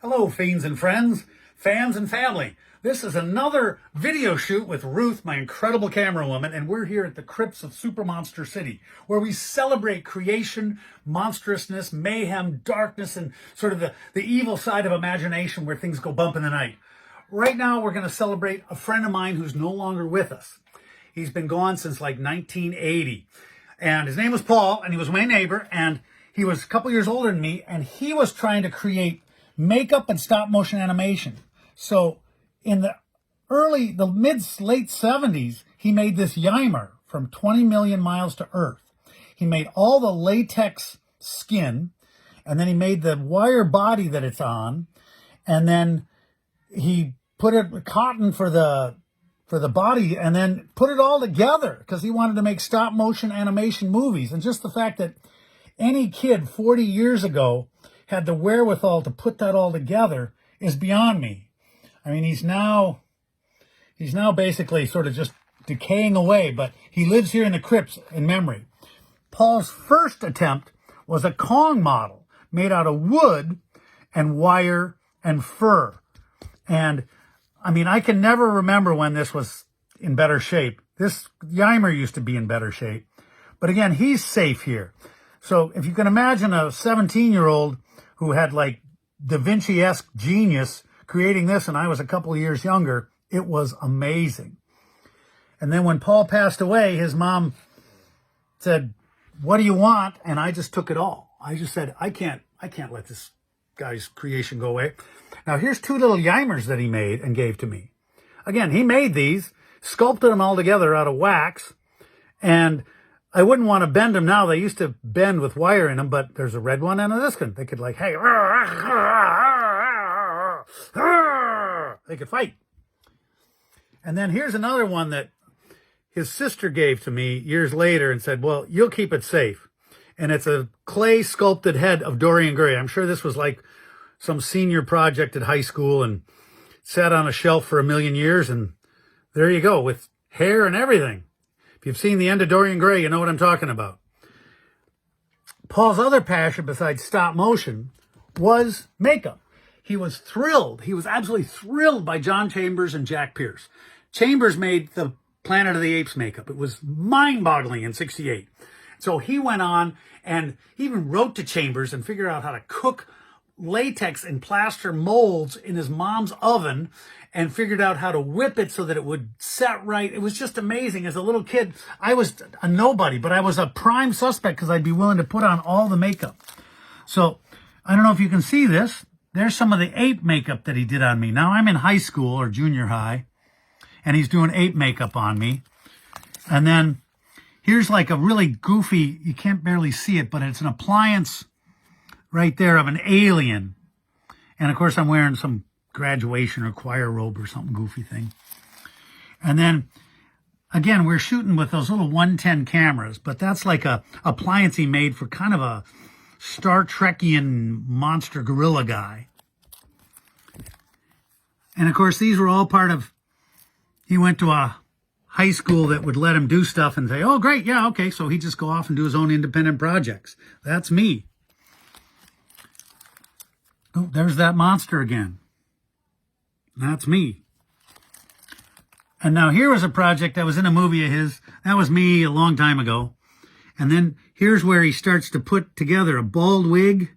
Hello, fiends and friends, fans and family. This is another video shoot with Ruth, my incredible camera woman, and we're here at the crypts of Super Monster City, where we celebrate creation, monstrousness, mayhem, darkness, and sort of the evil side of imagination where things go bump in the night. Right now, we're going to celebrate a friend of mine who's no longer with us. He's been gone since like 1980. And his name was Paul, and he was my neighbor, and he was a couple years older than me, and he was trying to create makeup and stop motion animation. So in the late 70s, he made this Ymir from 20 million miles to Earth. He made all the latex skin, and then he made the wire body that it's on, and then he put it cotton for the body, and then put it all together because he wanted to make stop motion animation movies. And just the fact that any kid 40 years ago had the wherewithal to put that all together is beyond me. I mean, he's now basically sort of just decaying away, but he lives here in the crypts in memory. Paul's first attempt was a Kong model made out of wood and wire and fur. And I mean, I can never remember when this was in better shape. This Ymir used to be in better shape. But again, he's safe here. So if you can imagine a 17-year-old who had like Da Vinci-esque genius creating this, and I was a couple of years younger, it was amazing. And then when Paul passed away, his mom said, "What do you want?" And I just took it all. I just said, I can't let this guy's creation go away. Now here's two little Ymirs that he made and gave to me. Again, he made these, sculpted them all together out of wax, and I wouldn't want to bend them now. They used to bend with wire in them, but there's a red one and a this one. They could like, hey, they could fight. And then here's another one that his sister gave to me years later and said, well, you'll keep it safe. And it's a clay sculpted head of Dorian Gray. I'm sure this was like some senior project at high school and sat on a shelf for a million years. And there you go, with hair and everything. If you've seen the end of Dorian Gray, you know what I'm talking about. Paul's other passion besides stop motion was makeup. He was thrilled. He was absolutely thrilled by John Chambers and Jack Pierce. Chambers made the Planet of the Apes makeup. It was mind-boggling in '68. So he went on and he even wrote to Chambers and figured out how to cook latex and plaster molds in his mom's oven and figured out how to whip it so that it would set right. It was just amazing. As a little kid, I was a nobody, but I was a prime suspect because I'd be willing to put on all the makeup. So I don't know if you can see this. There's some of the ape makeup that he did on me. Now I'm in high school or junior high, and he's doing ape makeup on me. And then here's like a really goofy, you can't barely see it, but it's an appliance right there of an alien. And of course I'm wearing some graduation or choir robe or something goofy thing. And then again, we're shooting with those little 110 cameras, but that's like a appliance he made for kind of a Star Trekian monster gorilla guy. And of course these were all part of, he went to a high school that would let him do stuff and say, oh great, yeah, okay. So he'd just go off and do his own independent projects. That's me. Oh, there's that monster again. That's me. And now here was a project that was in a movie of his. That was me a long time ago. And then here's where he starts to put together a bald wig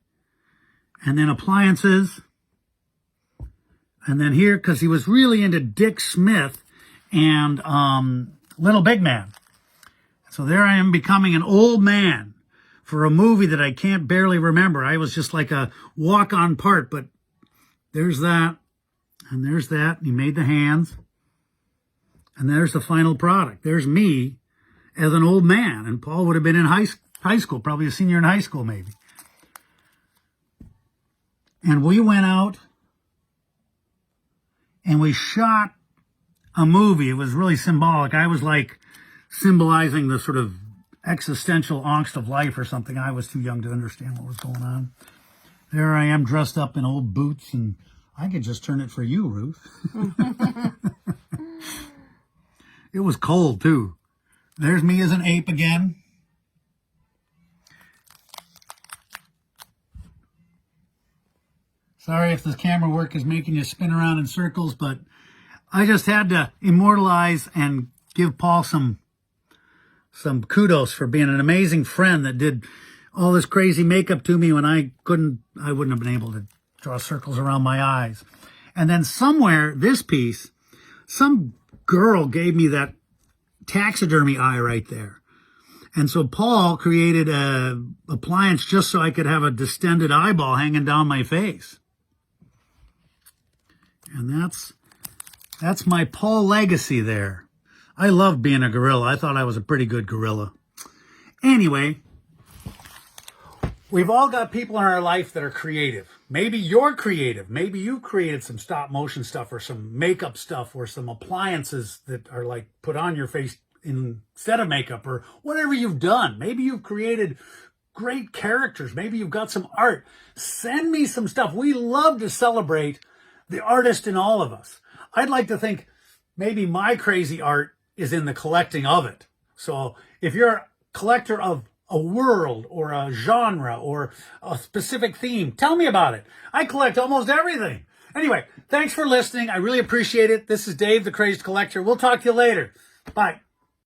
and then appliances. And then here, because he was really into Dick Smith and Little Big Man. So there I am becoming an old man for a movie that I can't barely remember. I was just like a walk-on part, but there's that, and there's that. He made the hands, and there's the final product. There's me as an old man, and Paul would have been in high school, probably a senior in high school maybe. And we went out, and we shot a movie. It was really symbolic. I was like symbolizing the sort of existential angst of life or something. I was too young to understand what was going on. There I am dressed up in old boots, and I could just turn it for you, Ruth. It was cold too. There's me as an ape again. Sorry if the camera work is making you spin around in circles, but I just had to immortalize and give Paul some kudos for being an amazing friend that did all this crazy makeup to me when I wouldn't have been able to draw circles around my eyes. And then somewhere, this piece, some girl gave me that taxidermy eye right there. And so Paul created a appliance just so I could have a distended eyeball hanging down my face. And that's my Paul legacy there. I love being a gorilla. I thought I was a pretty good gorilla. Anyway, we've all got people in our life that are creative. Maybe you're creative. Maybe you created some stop motion stuff or some makeup stuff or some appliances that are like put on your face instead of makeup or whatever you've done. Maybe you've created great characters. Maybe you've got some art. Send me some stuff. We love to celebrate the artist in all of us. I'd like to think maybe my crazy art is in the collecting of it. So if you're a collector of a world or a genre or a specific theme, tell me about it. I collect almost everything. Anyway, thanks for listening. I really appreciate it. This is Dave, the Crazed Collector. We'll talk to you later. Bye.